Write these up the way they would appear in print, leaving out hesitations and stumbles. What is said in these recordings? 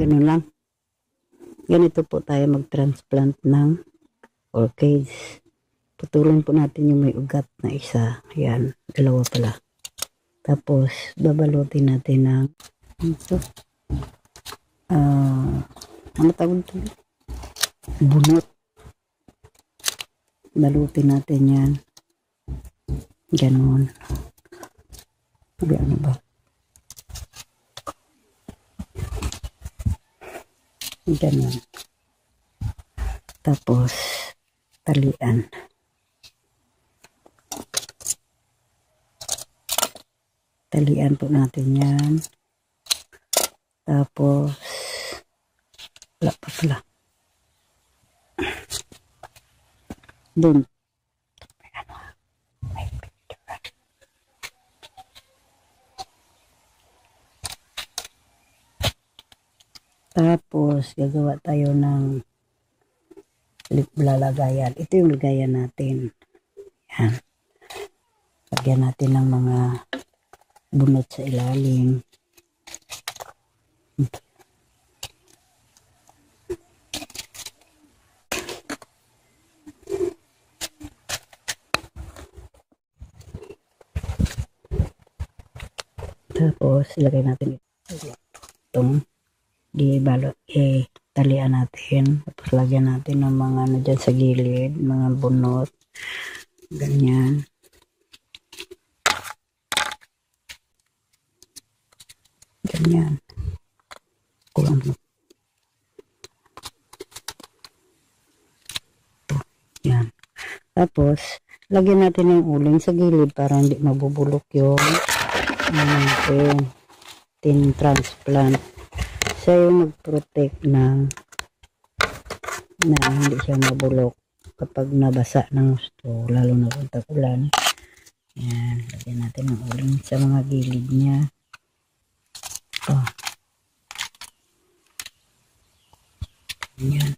Ganun lang. Ganito po tayo mag-transplant ng orchids. Putulin po natin yung may ugat na isa. Ayan, dalawa pala. Tapos, babalutin natin ng ito. Ano tawag ito? Bunot. Balutin natin yan. Ganon. Ano ba? Ganon. Tapos, talian. Talian po natin yan. Tapos, wala pa pala. Doon. Tapos, gagawa tayo ng lalagayan. Ito yung lagayan natin. Yan. Lagyan natin ng mga bunot sa ilalim. Tapos, ilagay natin itong talian natin. Tapos, lagyan natin ng mga ano dyan sa gilid, mga bunot. Ganyan. Ganyan. Kulang mo. Yan. Tapos, lagyan natin ng uling sa gilid para hindi mabubulok yung tin transplant. Siya yung mag-protect na hindi siya mabulok kapag nabasa ng gusto, lalo na kung tag-ulan. Yan, lagyan natin ng uling sa mga gilid niya. Ito. Yan.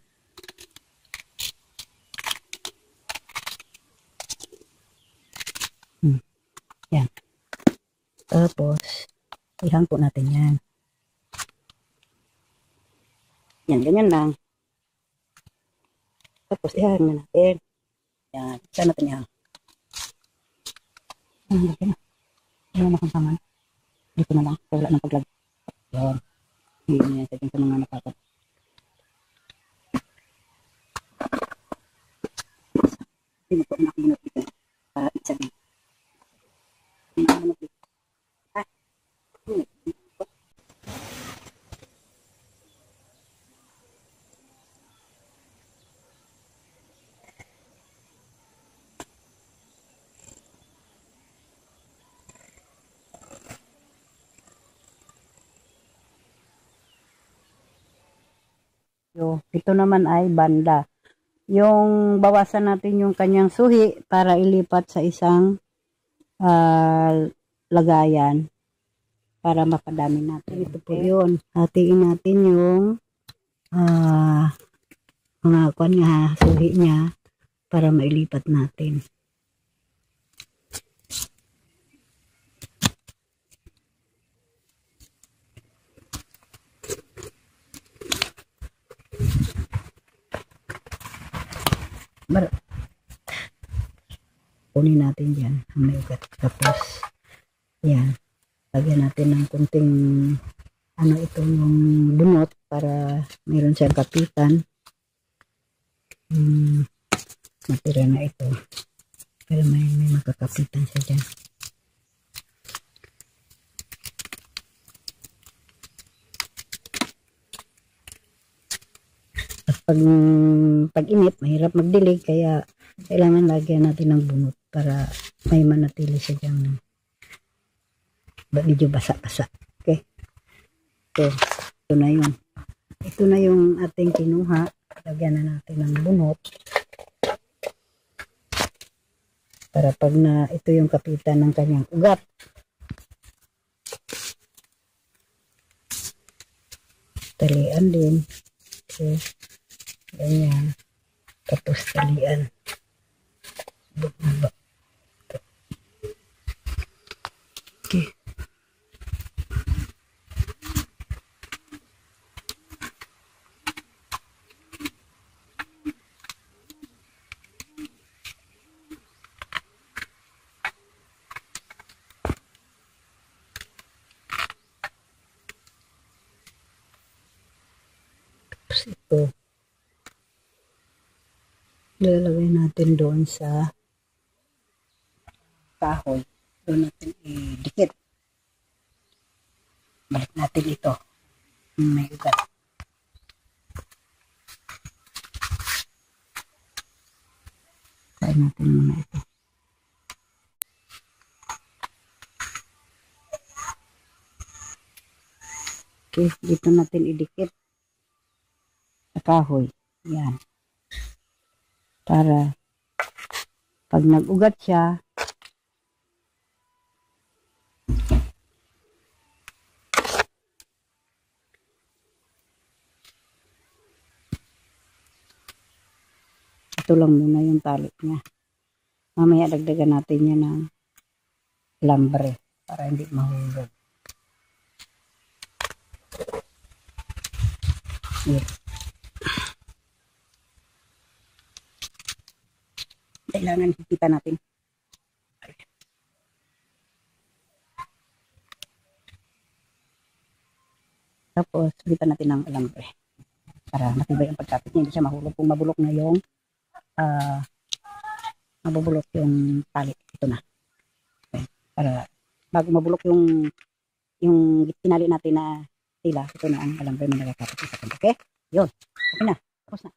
Yan. Tapos, ihang po natin yan. Yan, ganyan lang. Tapos, ihang na natin. Yan, isa natin ihang. Yan, yan na kung tama. Dito na lang, wala ng paglag. Yan. Hindi yan sa mga nakakat. Hindi po na kumunot dito. Isa din. Ito naman ay banda. Yung bawasan natin yung kanyang suhi para ilipat sa isang lagayan para mapadami natin. Ito po yun. Hatiin natin yung mga suhi niya para mailipat natin. Kunin natin dyan ang may ugat. Tapos yan, lagyan natin ng kunting ito yung bunot para mayroon siyang kapitan. Matira na ito pero may makakapitan siya dyan. At pag-init, mahirap magdilig, kaya kailangan lagyan natin ng bunot para may manatili siya dyan. Medyo basa-basa. Okay. So, ito na yun. Ito na yung ating kinuha. Lagyan na natin ng bunot. Para pag ito yung kapitan ng kanyang ugat. Talian din. Okay. Ganyan. Tapos talian. Baba. Okay. Tapos ito, lalagay natin doon sa kahoy. Doon natin idikit. Balik natin ito. May ugat. Try natin muna ito. Okay, dito natin idikit sa kahoy. Yan. Para pag nag-ugat siya, ito lang muna yung tali niya. Mamaya dagdagan natin yan ng lambre para hindi mahulog. Yes. Kailangan hipitan natin. Tapos, hipitan natin ng alambre para matibay ang pagkapit niya. Hindi siya mahulog. Kung mabulok na yung mabubulok yung tali. Ito na. Okay. Para bago mabulok yung tinali natin na tila, ito na ang alambre na nagkakapit. Okay? Yun. Okay na. Tapos na.